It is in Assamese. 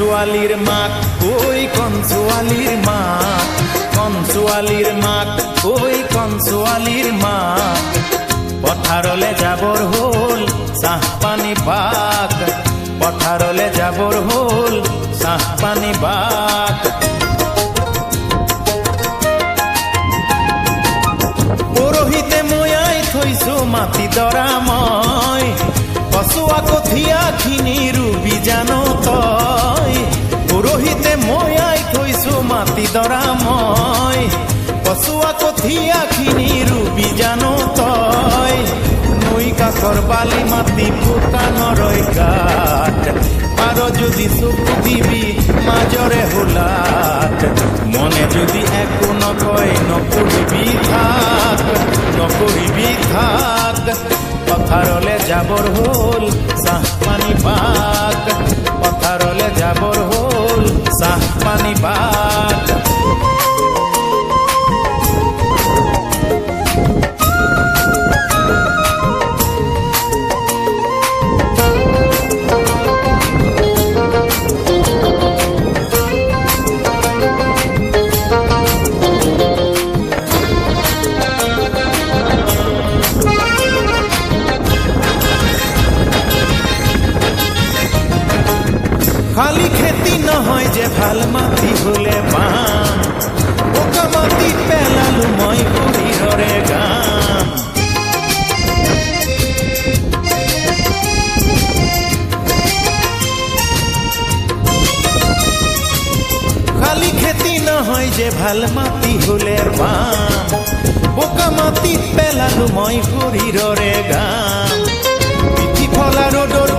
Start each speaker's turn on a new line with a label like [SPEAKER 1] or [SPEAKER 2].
[SPEAKER 1] ছোৱালীৰ মাক ঐ কণ ছোৱালীৰ মাক, কণ ছোৱালীৰ মাক ঐ কণ ছোৱালীৰ মাক, পথাৰলে যাবৰ হ'ল চাহ পানী বাক, পথাৰলে যাবৰ হ'ল চাহ পানী বাক। পৰহিতে ময়াই থৈছো মাটি দৰা মই, কচুৱা কঠীয়াখিনি ৰুবি জানো তই। পৰহিতে ময়াই থৈছো মাটি দৰা মই, কচুৱা কঠীয়াখিনি ৰুবি জানো তই। নৈ কাষৰ বালি মাটি বোকা নৰয় গাত, পাৰ যদি চকু দিবি মাজৰে হোলাত, মনে যদি একো নকয় নকৰিবি থাক, নকৰিবি থাক। পথাৰলে যাবৰ হ'ল চাহ পানী বাক, পথাৰলে যাবৰ হ'ল চাহ পানী বাক। খালি খেতি নহয় যে ভাল মাটি হলে পাম, বোকা মাটি পেলালো মই শৰীৰৰে গাম। খালি খেতি নহয় যে ভাল মাটি হলে পাম, বোকা মাটি পেলালো মই শৰীৰৰে গাম। পিঠি ফলা ৰ'দৰ